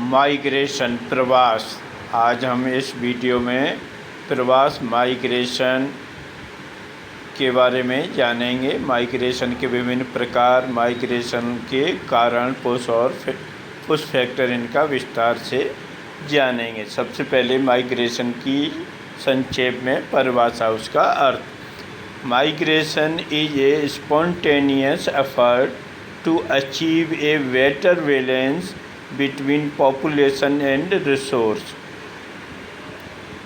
Migration प्रवास। आज हम इस वीडियो में प्रवास माइग्रेशन के बारे में जानेंगे। माइग्रेशन के विभिन्न प्रकार, माइग्रेशन के कारण, पुश और पुश फैक्टर, इनका विस्तार से जानेंगे। सबसे पहले माइग्रेशन की संक्षेप में परिभाषा, उसका अर्थ। Migration is a spontaneous effort to achieve a better balance between population and resource.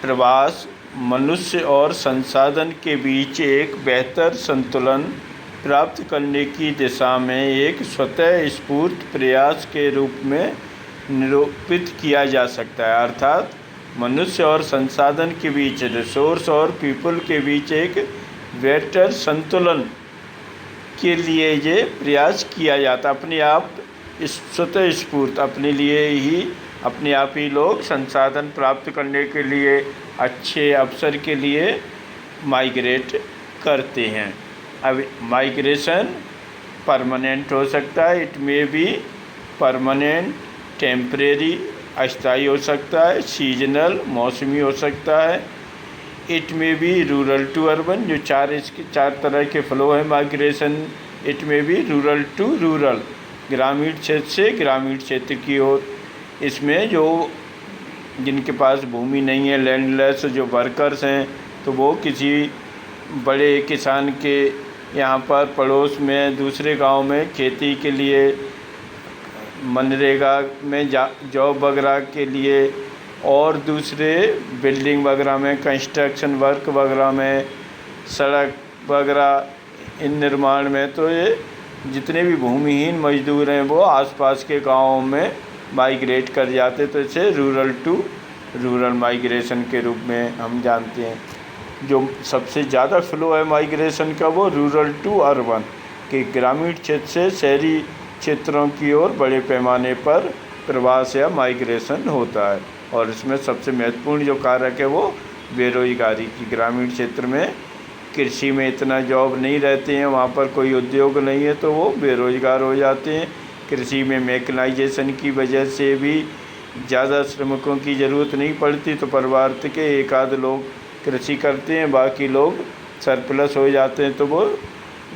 प्रवास मनुष्य और संसाधन के बीच एक बेहतर संतुलन प्राप्त करने की दिशा में एक स्वतः स्फूर्त प्रयास के रूप में निरूपित किया जा सकता है। अर्थात मनुष्य और संसाधन के बीच, रिसोर्स और पीपल के बीच एक बेहतर संतुलन के लिए ये प्रयास किया जाता। अपने आप स्वतः स्फूर्त, अपने आप ही लोग संसाधन प्राप्त करने के लिए, अच्छे अवसर के लिए माइग्रेट करते हैं। अब माइग्रेशन परमानेंट हो सकता है, it may be permanent, temporary अस्थायी हो सकता है, सीजनल मौसमी हो सकता है, it may be rural to urban, जो इसके चार तरह के फ्लो है migration. It may be rural to rural, ग्रामीण क्षेत्र से ग्रामीण क्षेत्र की ओर। इसमें जो जिनके पास भूमि नहीं है, लैंडलेस जो वर्कर्स हैं, तो वो किसी बड़े किसान के यहाँ पर पड़ोस में दूसरे गांव में खेती के लिए, मनरेगा में जॉब वगैरह के लिए, और दूसरे बिल्डिंग वगैरह में, कंस्ट्रक्शन वर्क वगैरह में, सड़क वगैरह इन निर्माण में, तो ये जितने भी भूमिहीन मजदूर हैं वो आसपास के गाँवों में माइग्रेट कर जाते, तो इसे रूरल टू रूरल माइग्रेशन के रूप में हम जानते हैं। जो सबसे ज़्यादा फ्लो है माइग्रेशन का, वो रूरल टू अर्बन, कि ग्रामीण क्षेत्र से शहरी क्षेत्रों की ओर बड़े पैमाने पर प्रवास या माइग्रेशन होता है। और इसमें सबसे महत्वपूर्ण जो कारक है वो बेरोजगारी की। ग्रामीण क्षेत्र में कृषि में इतना जॉब नहीं रहते हैं, वहाँ पर कोई उद्योग नहीं है, तो वो बेरोजगार हो जाते हैं। कृषि में मैकेनाइजेशन की वजह से भी ज़्यादा श्रमिकों की ज़रूरत नहीं पड़ती, तो परिवार के एक आध लोग कृषि करते हैं, बाकी लोग सरप्लस हो जाते हैं, तो वो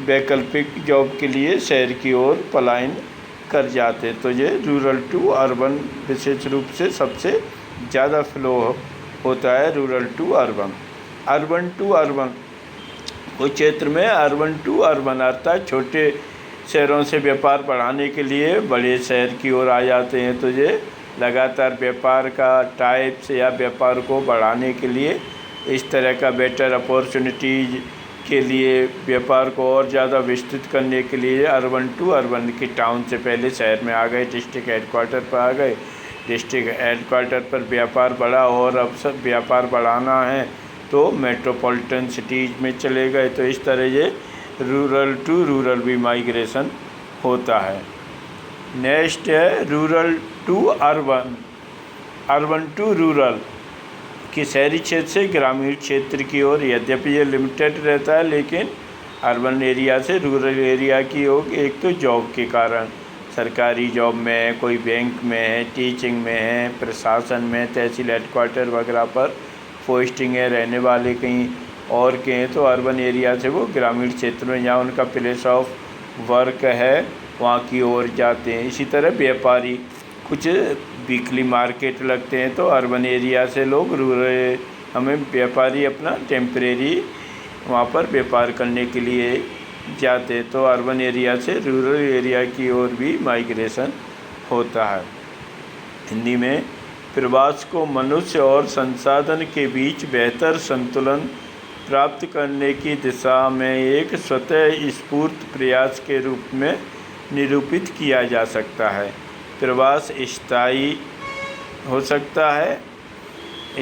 वैकल्पिक जॉब के लिए शहर की ओर पलायन कर जाते हैं। तो ये रूरल टू अर्बन विशेष रूप से सबसे ज़्यादा फ्लो होता है, rural to urban. Urban to urban, उस क्षेत्र में अर्बन टू अर्बन अर्थात छोटे शहरों से व्यापार बढ़ाने के लिए बड़े शहर की ओर आ जाते हैं। तो ये लगातार व्यापार का टाइप्स या व्यापार को बढ़ाने के लिए, इस तरह का बेटर अपॉर्चुनिटीज़ के लिए, व्यापार को और ज़्यादा विस्तृत करने के लिए अर्बन टू अर्बन की टाउन से पहले शहर में आ गए, डिस्ट्रिक्ट हेडक्वार्टर पर आ गए, डिस्ट्रिक्ट हेडक्वार्टर पर व्यापार बढ़ा, और अब सब व्यापार बढ़ाना है तो मेट्रोपॉलिटन सिटीज़ में चले गए। तो इस तरह ये रूरल टू रूरल भी माइग्रेशन होता है। नेक्स्ट है rural to urban, urban to rural, कि शहरी क्षेत्र से ग्रामीण क्षेत्र की ओर। यद्यपि ये लिमिटेड रहता है, लेकिन अर्बन एरिया से रूरल एरिया की ओर, एक तो जॉब के कारण, सरकारी जॉब में है, कोई बैंक में है, टीचिंग में है, प्रशासन में, तहसील हेडक्वार्टर वगैरह पर पोस्टिंग है, रहने वाले कहीं और के हैं, तो अर्बन एरिया से वो ग्रामीण क्षेत्र में जहाँ उनका प्लेस ऑफ वर्क है वहाँ की ओर जाते हैं। इसी तरह व्यापारी, कुछ वीकली मार्केट लगते हैं, तो अर्बन एरिया से लोग रूरल, हमें व्यापारी अपना टेम्परेरी वहाँ पर व्यापार करने के लिए जाते हैं, तो अर्बन एरिया से रूरल एरिया की ओर भी माइग्रेशन होता है। हिंदी में प्रवास को मनुष्य और संसाधन के बीच बेहतर संतुलन प्राप्त करने की दिशा में एक स्वतः स्फूर्त प्रयास के रूप में निरूपित किया जा सकता है। प्रवास स्थायी हो सकता है,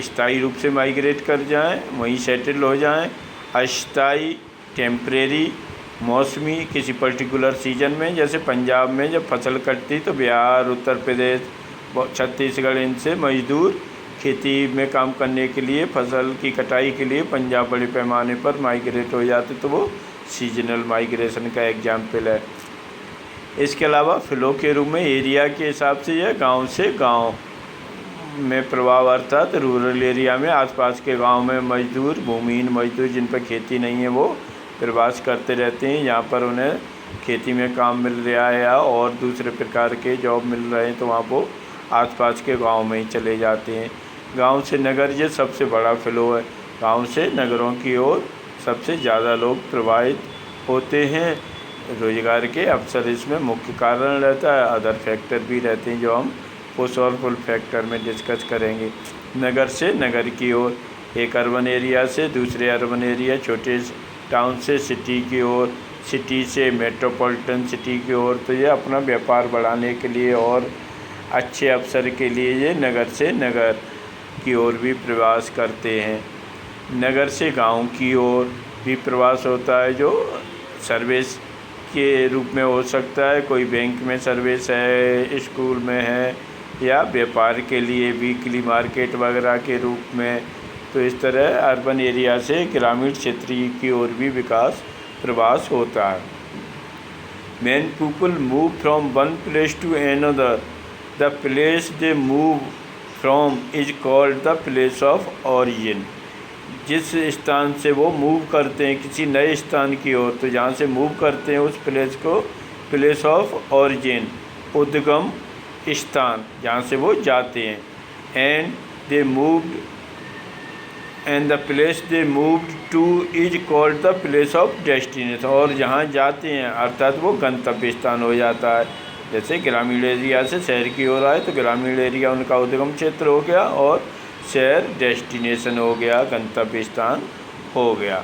स्थायी रूप से माइग्रेट कर जाएं, वहीं सेटल हो जाएं। अस्थायी, टेम्परेरी, मौसमी, किसी पर्टिकुलर सीजन में, जैसे पंजाब में जब फसल कटती तो बिहार, उत्तर प्रदेश, छत्तीसगढ़, इनसे मजदूर खेती में काम करने के लिए, फसल की कटाई के लिए पंजाब बड़े पैमाने पर माइग्रेट हो जाते, तो वो सीजनल माइग्रेशन का एग्जाम्पल है। इसके अलावा फ्लो के रूप में एरिया के हिसाब से यह गांव से गांव में प्रभाव, अर्थात रूरल एरिया में आसपास के गांव में मजदूर, भूमिहीन मजदूर जिन पर खेती नहीं है वो प्रवास करते रहते हैं। यहाँ पर उन्हें खेती में काम मिल रहा है या और दूसरे प्रकार के जॉब मिल रहे हैं तो वहाँ वो आसपास के गांव में ही चले जाते हैं। गांव से नगर ये सबसे बड़ा फ्लो है। गांव से नगरों की ओर सबसे ज़्यादा लोग प्रभावित होते हैं। रोजगार के अवसर इसमें मुख्य कारण रहता है। अदर फैक्टर भी रहते हैं जो हम पुश और पुल फैक्टर में डिस्कस करेंगे। नगर से नगर की ओर, एक अर्बन एरिया से दूसरे अर्बन एरिया, छोटे टाउन से सिटी की ओर, सिटी से मेट्रोपॉलिटन सिटी की ओर। तो ये अपना व्यापार बढ़ाने के लिए और अच्छे अवसर के लिए ये नगर से नगर की ओर भी प्रवास करते हैं। नगर से गांव की ओर भी प्रवास होता है जो सर्विस के रूप में हो सकता है। कोई बैंक में सर्विस है, स्कूल में है, या व्यापार के लिए वीकली मार्केट वगैरह के रूप में। तो इस तरह अर्बन एरिया से ग्रामीण क्षेत्र की ओर भी विकास प्रवास होता है। When people move from one place to another, the place they move from is called the place of origin. जिस स्थान से वो मूव करते हैं किसी नए स्थान की ओर, तो जहाँ से मूव करते हैं उस प्लेस को प्लेस ऑफ ऑरिजिन, उद्गम स्थान, जहाँ से वो जाते हैं। And they moved and the place they moved two is called the place of destination. और जहाँ जाते हैं अर्थात वो गंतव्य स्थान हो जाता है। जैसे ग्रामीण एरिया से शहर की ओर आए तो ग्रामीण एरिया उनका उद्गम क्षेत्र हो गया और शहर डेस्टिनेशन हो गया, गंतव्य स्थान हो गया।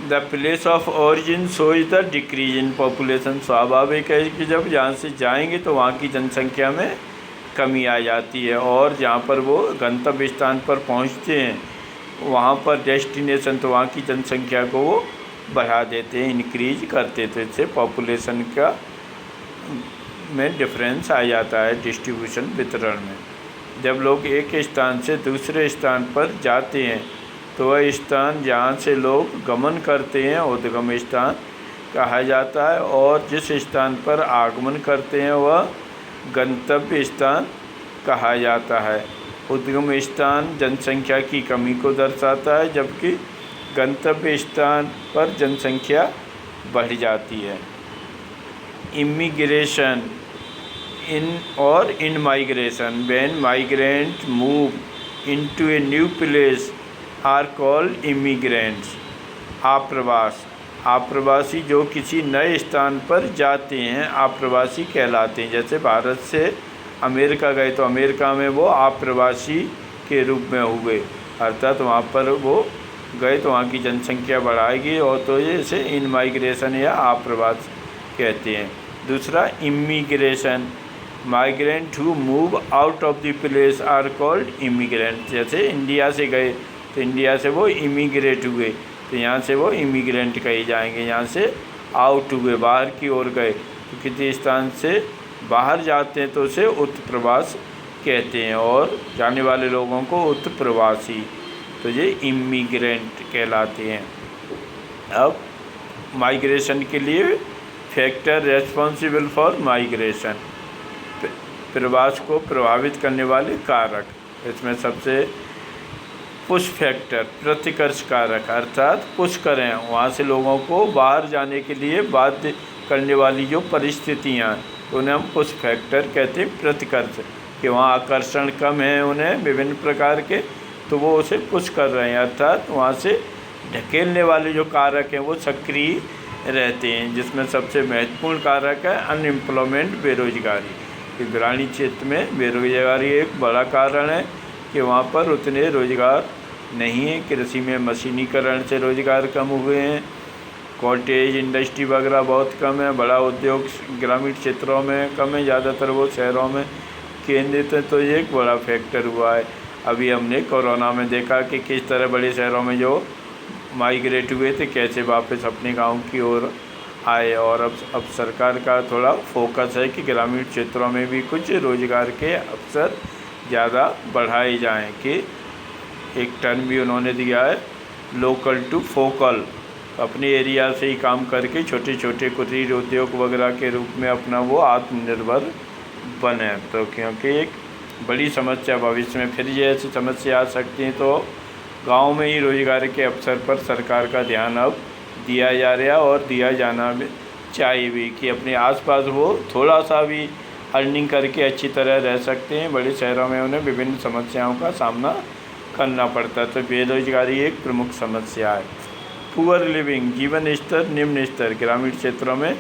The place of origin shows the decrease in population. स्वाभाविक है कि जब जहाँ से जाएंगे तो वहाँ की जनसंख्या में कमी आ जाती है, और जहाँ पर वो गंतव्य स्थान पर पहुँचते हैं वहाँ पर डेस्टिनेशन, तो वहाँ की जनसंख्या को वो बढ़ा देते हैं, इंक्रीज करते थे। इससे पॉपुलेशन का में डिफरेंस आ जाता है डिस्ट्रीब्यूशन, वितरण में। जब लोग एक स्थान से दूसरे स्थान पर जाते हैं तो वह स्थान जहाँ से लोग गमन करते हैं उद्गम स्थान कहा जाता है, और जिस स्थान पर आगमन करते हैं वह गंतव्य स्थान कहा जाता है। उद्गम स्थान जनसंख्या की कमी को दर्शाता है, जबकि गंतव्य स्थान पर जनसंख्या बढ़ जाती है। Immigration in migration, when migrants move into a new place are called immigrants. आप्रवास, आप्रवासी जो किसी नए स्थान पर जाते हैं आप्रवासी कहलाते हैं। जैसे भारत से अमेरिका गए तो अमेरिका में वो आप्रवासी के रूप में हुए, अर्थात वहाँ पर वो गए तो वहाँ की जनसंख्या बढ़ाएगी, और तो ये इसे इन माइग्रेशन या आप्रवास कहते हैं। दूसरा immigration, migrant who move out of the place are called immigrant. जैसे इंडिया से गए तो इंडिया से वो इमिग्रेट हुए तो यहाँ से वो इमिग्रेंट कहे जाएंगे। यहाँ से आउट हुए, बाहर की ओर गए तो किसी स्थान से बाहर जाते हैं तो उसे उत्प्रवास कहते हैं, और जाने वाले लोगों को उत्प्रवासी, तो ये इमिग्रेंट कहलाते हैं। अब माइग्रेशन के लिए फैक्टर रेस्पॉन्सिबल फॉर माइग्रेशन, प्रवास को प्रभावित करने वाले कारक। इसमें सबसे पुश फैक्टर, प्रतिकर्ष कारक, अर्थात पुश करें वहाँ से लोगों को बाहर जाने के लिए बाध्य करने वाली जो परिस्थितियाँ, तो उन्हें हम पुश फैक्टर कहते हैं। प्रतिकर्ष कि वहाँ आकर्षण कम है उन्हें विभिन्न प्रकार के, तो वो उसे पुश कर रहे हैं, अर्थात वहाँ से ढकेलने वाले जो कारक हैं वो सक्रिय रहते हैं। जिसमें सबसे महत्वपूर्ण कारक है अनएम्प्लॉयमेंट, बेरोजगारी। कि ग्रामीण क्षेत्र में बेरोजगारी एक बड़ा कारण है कि वहाँ पर उतने रोजगार नहीं है। कृषि में मशीनीकरण से रोजगार कम हुए हैं, कॉटेज इंडस्ट्री वगैरह बहुत कम है, बड़ा उद्योग ग्रामीण क्षेत्रों में कम है, ज़्यादातर वो शहरों में केंद्रित है। तो ये एक बड़ा फैक्टर हुआ है। अभी हमने कोरोना में देखा कि किस तरह बड़े शहरों में जो माइग्रेट हुए थे कैसे वापस अपने गाँव की ओर आए, और अब सरकार का थोड़ा फोकस है कि ग्रामीण क्षेत्रों में भी कुछ रोजगार के अवसर ज़्यादा बढ़ाए जाएं। कि एक टर्म भी उन्होंने दिया है लोकल टू फोकल, अपने एरिया से ही काम करके छोटे छोटे कुटीर उद्योग वगैरह के रूप में अपना वो आत्मनिर्भर बने। तो क्योंकि एक बड़ी समस्या भविष्य में फिर ये ऐसी समस्या आ सकती है, तो गांव में ही रोजगार के अवसर पर सरकार का ध्यान अब दिया जा रहा और दिया जाना भी चाहिए भी, कि अपने आसपास वो थोड़ा सा भी अर्निंग करके अच्छी तरह रह सकते हैं। बड़े शहरों में उन्हें विभिन्न समस्याओं का सामना करना पड़ता है। तो बेरोजगारी एक प्रमुख समस्या है। पुअर लिविंग, जीवन स्तर निम्न स्तर, ग्रामीण क्षेत्रों में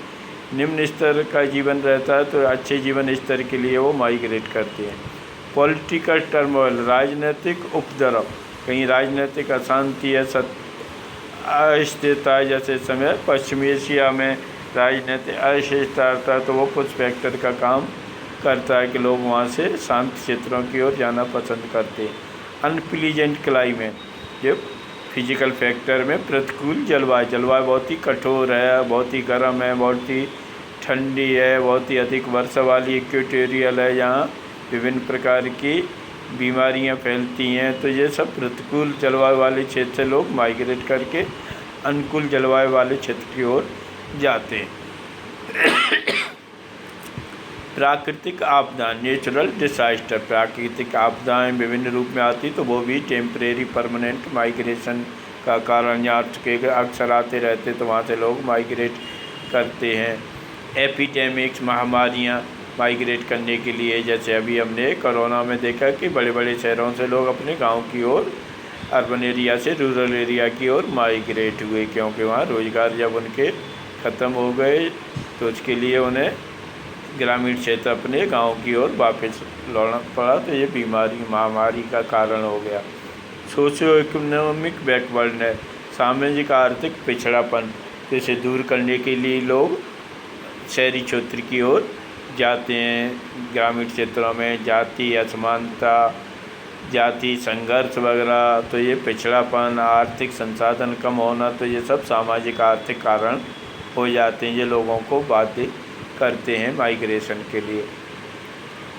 निम्न स्तर का जीवन रहता है, तो अच्छे जीवन स्तर के लिए वो माइग्रेट करते हैं। पॉलिटिकल टर्मोइल, राजनीतिक उपद्रव, कहीं राजनीतिक अशांति है, अस्थिरता, जैसे समय पश्चिमी एशिया में राजनीतिक अस्थिरता रहता है, तो वो कुछ फैक्टर का काम करता है कि लोग वहाँ से शांत क्षेत्रों की ओर जाना पसंद करते हैं। अनप्लीजेंट क्लाइमेट, जो फिजिकल फैक्टर में प्रतिकूल जलवायु, जलवायु बहुत ही कठोर है, बहुत ही गर्म है, बहुत ही ठंडी है, बहुत ही अधिक वर्षा वाली इक्वेटोरियल है, यहाँ विभिन्न प्रकार की बीमारियां फैलती हैं। तो ये सब प्रतिकूल जलवायु वाले क्षेत्र से लोग माइग्रेट करके अनुकूल जलवायु वाले क्षेत्र की ओर जाते हैं। प्राकृतिक आपदा, नेचुरल डिसास्टर, प्राकृतिक आपदाएं विभिन्न रूप में आती, तो वो भी टेम्परेरी परमानेंट माइग्रेशन का कारण, यहाँ के अक्सर आते रहते, तो वहाँ से लोग माइग्रेट करते हैं। एपिडेमिक्स, महामारियाँ माइग्रेट करने के लिए, जैसे अभी हमने कोरोना में देखा कि बड़े बड़े शहरों से लोग अपने गांव की ओर, अर्बन एरिया से रूरल एरिया की ओर माइग्रेट हुए, क्योंकि वहाँ रोज़गार जब उनके ख़त्म हो गए तो उसके लिए उन्हें ग्रामीण क्षेत्र अपने गांव की ओर वापस लौटना पड़ा। तो ये बीमारी महामारी का कारण हो गया। सोशियो इकोनॉमिक बैकवर्डनेस, सामाजिक आर्थिक पिछड़ापन, तो इसे दूर करने के लिए लोग शहरी क्षेत्र की ओर जाते हैं। ग्रामीण क्षेत्रों में जाति असमानता, जाति संघर्ष वगैरह, तो ये पिछड़ापन, आर्थिक संसाधन कम होना, तो ये सब सामाजिक आर्थिक कारण हो जाते हैं, ये लोगों को बाध्य करते हैं माइग्रेशन के लिए।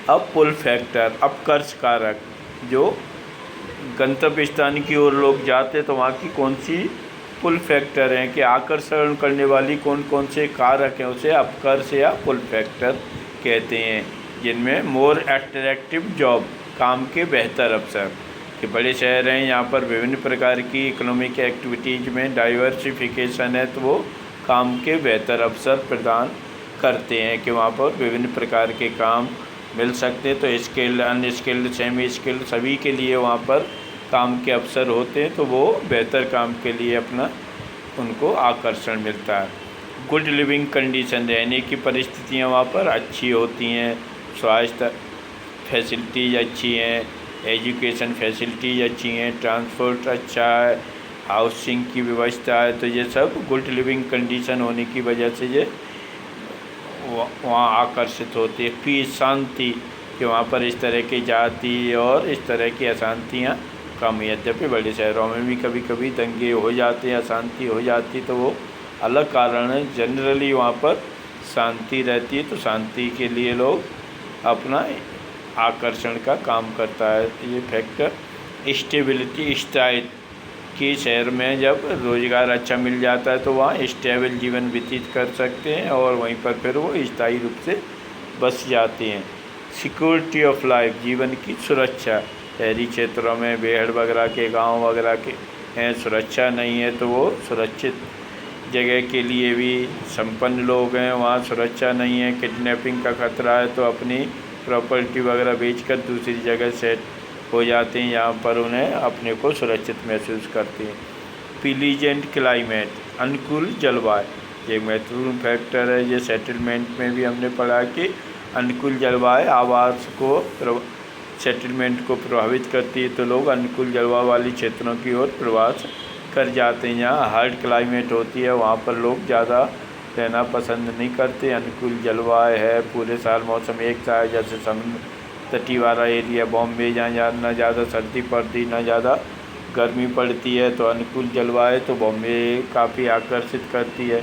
अब पुल फैक्टर, अपकर्ष कारक, जो गंतव्य स्थान की ओर लोग जाते तो वहाँ की कौन सी पुल फैक्टर हैं, कि आकर्षण करने वाली कौन कौन से कारक हैं, उसे अपकर्ष या पुल फैक्टर कहते हैं। जिनमें मोर अट्रैक्टिव जॉब, काम के बेहतर अवसर, कि बड़े शहर हैं, यहाँ पर विभिन्न प्रकार की इकोनॉमिक एक्टिविटीज़ में डाइवर्सिफिकेशन है, तो वो काम के बेहतर अवसर प्रदान करते हैं, कि वहाँ पर विभिन्न प्रकार के काम मिल सकते हैं। तो स्किल्ड, अनस्किल्ड, सेमी स्किल्ड, सभी के लिए वहाँ पर काम के अवसर होते हैं, तो वो बेहतर काम के लिए अपना उनको आकर्षण मिलता है। गुड लिविंग कंडीशन, रहने की परिस्थितियाँ वहाँ पर अच्छी होती हैं, स्वास्थ्य फैसिलिटीज़ अच्छी हैं, एजुकेशन फैसिलिटीज़ अच्छी हैं, ट्रांसपोर्ट अच्छा है, हाउसिंग की व्यवस्था है, तो ये सब गुड लिविंग कंडीशन होने की वजह से ये वहाँ आकर्षित होती है। पीस, शांति, कि वहाँ पर इस तरह की जाति और इस तरह की अशांतियाँ कम। यद्यपि बड़े शहरों में भी कभी कभी दंगे हो जाते हैं, अशांति हो जाती, तो वो अलग कारण है। जनरली वहाँ पर शांति रहती है, तो शांति के लिए लोग अपना आकर्षण का काम करता है ये फैक्टर। स्टेबिलिटी, स्थायित्व, कि शहर में जब रोज़गार अच्छा मिल जाता है तो वहाँ स्टेबल जीवन व्यतीत कर सकते हैं और वहीं पर फिर वो स्थायी रूप से बस जाते हैं। सिक्योरिटी ऑफ लाइफ, जीवन की सुरक्षा, शहरी क्षेत्रों में बेहड़ वगैरह के गांव वगैरह के हैं, सुरक्षा नहीं है, तो वो सुरक्षित जगह के लिए भी संपन्न लोग हैं, वहाँ सुरक्षा नहीं है, किडनैपिंग का खतरा है, तो अपनी प्रॉपर्टी वगैरह बेचकर दूसरी जगह सेट हो जाते हैं, यहाँ पर उन्हें अपने को सुरक्षित महसूस करते हैं। प्लीजेंट क्लाइमेट, अनुकूल जलवायु, एक महत्वपूर्ण फैक्टर है। ये सेटलमेंट में भी हमने पढ़ा कि अनुकूल जलवायु आवास को, सेटलमेंट को प्रभावित करती है, तो लोग अनुकूल जलवायु वाली क्षेत्रों की ओर प्रवास कर जाते हैं। जहाँ हार्ड क्लाइमेट होती है वहाँ पर लोग ज़्यादा रहना पसंद नहीं करते। अनुकूल जलवायु है, पूरे साल मौसम एक सा है, जैसे समुद्र तटीय वाला एरिया बॉम्बे, जहाँ ना ज़्यादा सर्दी पड़ती ना ज़्यादा गर्मी पड़ती है, तो अनुकूल जलवायु तो बॉम्बे काफ़ी आकर्षित करती है।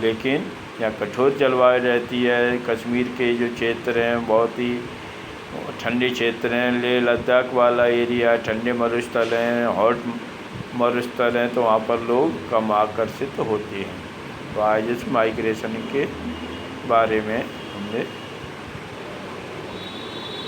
लेकिन यहाँ कठोर जलवायु रहती है। कश्मीर के जो क्षेत्र हैं बहुत ही ठंडे क्षेत्र हैं, लेह लद्दाख वाला एरिया ठंडे मरुस्थल हैं, हॉट मरुस्थल हैं तो वहाँ पर लोग कम आकर्षित होते हैं। तो आज इस माइग्रेशन के बारे में हमने